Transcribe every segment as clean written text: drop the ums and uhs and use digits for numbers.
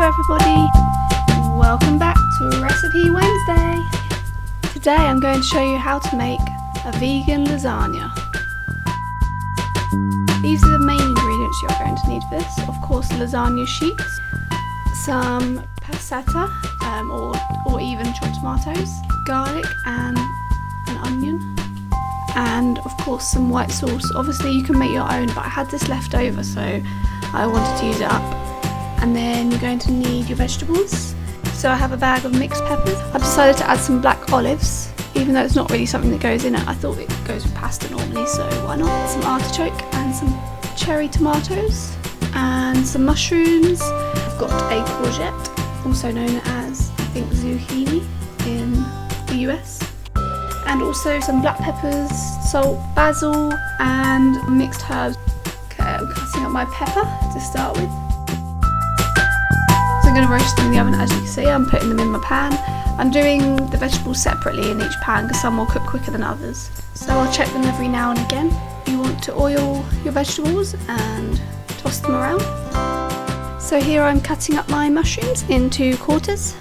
everybody, welcome back to Recipe Wednesday. Today I'm going to show you how to make a vegan lasagna. These are the main ingredients you're going to need for this. Of course, lasagna sheets, some passata or even chopped tomatoes, garlic and an onion, and of course some white sauce. Obviously you can make your own, but I had this left over so I wanted to use it up. And then you're going to need your vegetables. So I have a bag of mixed peppers. I've decided to add some black olives, even though it's not really something that goes in it. I thought it goes with pasta normally, so why not? Some artichoke and some cherry tomatoes and some mushrooms. I've got a courgette, also known as, I think, zucchini in the US. And also some black peppers, salt, basil and mixed herbs. Okay, I'm cutting up my pepper to start with. I'm going to roast them in the oven. As you can see, I'm putting them in my pan. I'm doing the vegetables separately in each pan because some will cook quicker than others. So I'll check them every now and again. You want to oil your vegetables and toss them around. So here I'm cutting up my mushrooms into quarters.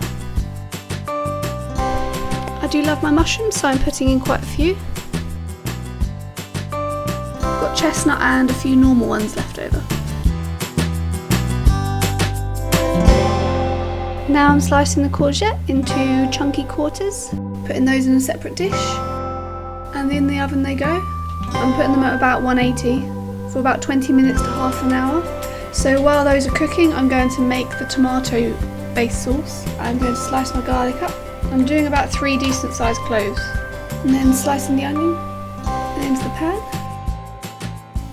I do love my mushrooms, so I'm putting in quite a few. I've got chestnut and a few normal ones left over. Now I'm slicing the courgette into chunky quarters, putting those in a separate dish, and in the oven they go. I'm putting them at about 180 for about 20 minutes to half an hour. So while those are cooking, I'm going to make the tomato base sauce. I'm going to slice my garlic up. I'm doing about 3 decent sized cloves, and then slicing the onion into the pan.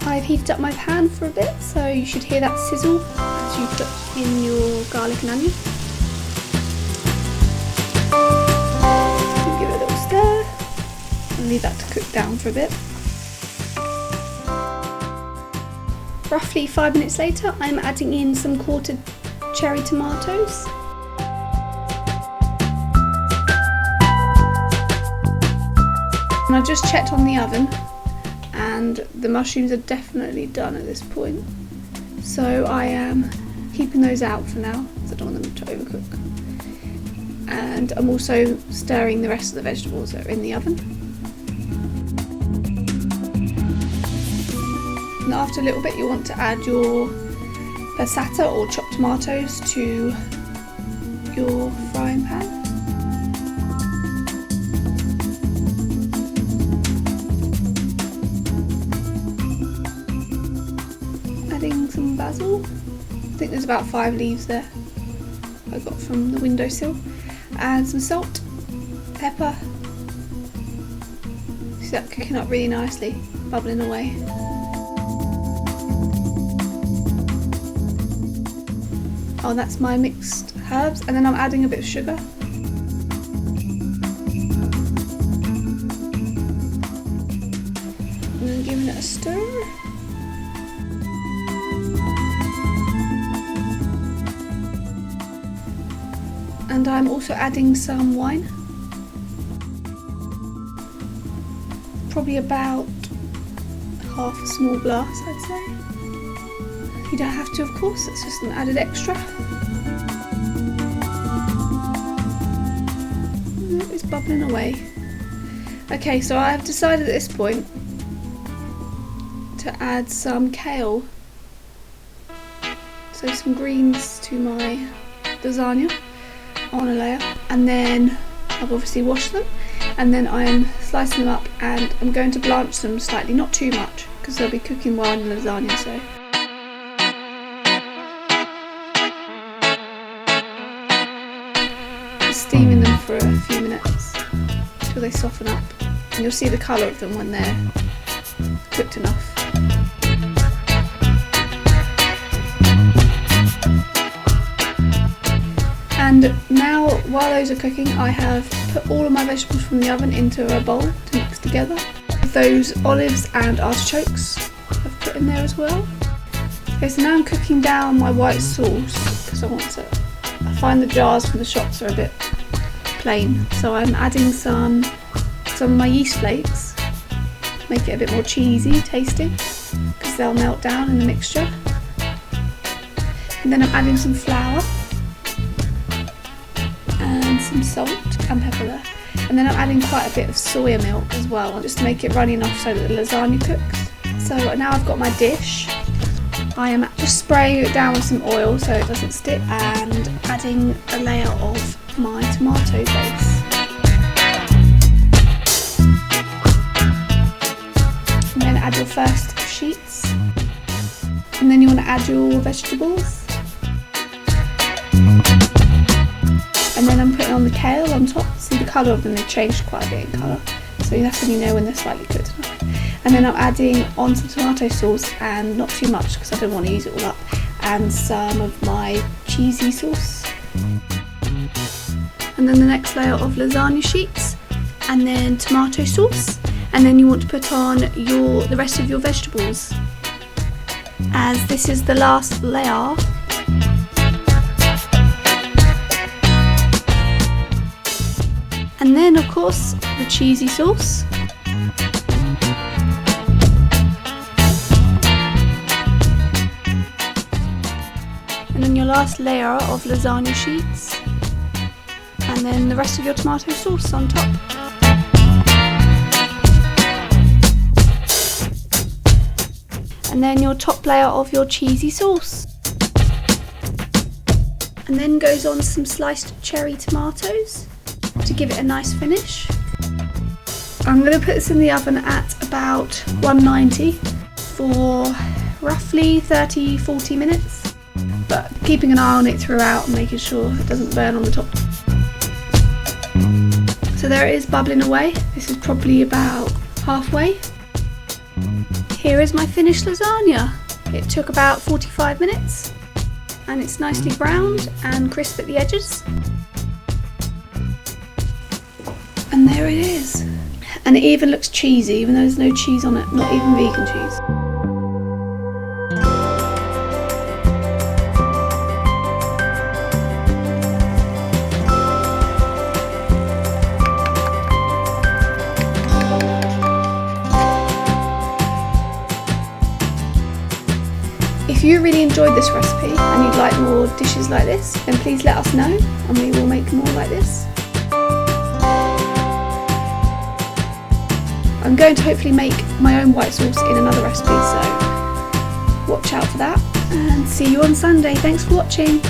I've heated up my pan for a bit, so you should hear that sizzle as you put in your garlic and onion. Give it a little stir and leave that to cook down for a bit. Roughly 5 minutes later, I'm adding in some quartered cherry tomatoes. And I just checked on the oven and the mushrooms are definitely done at this point. So I am keeping those out for now because I don't want them to overcook. And I'm also stirring the rest of the vegetables that are in the oven. And after a little bit you want to add your passata or chopped tomatoes to your frying pan. Adding some basil. I think there's about 5 leaves there I got from the windowsill. And some salt, pepper. See that cooking up really nicely, bubbling away. Oh, that's my mixed herbs, and then I'm adding a bit of sugar. And then giving it a stir. And I'm also adding some wine, probably about half a small glass, I'd say. You don't have to, of course, it's just an added extra. It's bubbling away. Okay, so I've decided at this point to add some kale, so some greens to my lasagna on a layer, and then I've obviously washed them, and then I am slicing them up and I'm going to blanch them slightly, not too much because they'll be cooking while in the lasagna. So just steaming them for a few minutes until they soften up, and you'll see the colour of them when they're cooked enough. And now, while those are cooking, I have put all of my vegetables from the oven into a bowl to mix together. Those olives and artichokes I've put in there as well. Okay, so now I'm cooking down my white sauce because I find the jars from the shops are a bit plain. So I'm adding some of my yeast flakes to make it a bit more cheesy tasting because they'll melt down in the mixture. And then I'm adding some flour. some salt and pepper there. And then I'm adding quite a bit of soya milk as well, just to make it runny enough so that the lasagna cooks. So now I've got my dish. I am just spraying it down with some oil so it doesn't stick, and adding a layer of my tomato base. And then add your first sheets. And then you want to add your vegetables. And then I'm putting on the kale on top. See, the colour of them, they've changed quite a bit in colour, so that's when you know when they're slightly cooked enough. And then I'm adding on some tomato sauce, and not too much because I don't want to use it all up, and some of my cheesy sauce. And then the next layer of lasagna sheets, and then tomato sauce. And then you want to put on the rest of your vegetables, as this is the last layer. And then of course the cheesy sauce. And then your last layer of lasagna sheets. And then the rest of your tomato sauce on top. And then your top layer of your cheesy sauce. And then goes on some sliced cherry tomatoes to give it a nice finish. I'm going to put this in the oven at about 190 for roughly 30-40 minutes, but keeping an eye on it throughout and making sure it doesn't burn on the top. So there it is, bubbling away. This is probably about halfway. Here is my finished lasagna. It took about 45 minutes and it's nicely browned and crisp at the edges. And there it is. And it even looks cheesy, even though there's no cheese on it, not even vegan cheese. If you really enjoyed this recipe and you'd like more dishes like this, then please let us know and we will make more like this. I'm going to hopefully make my own white sauce in another recipe, so watch out for that, and see you on Sunday. Thanks for watching.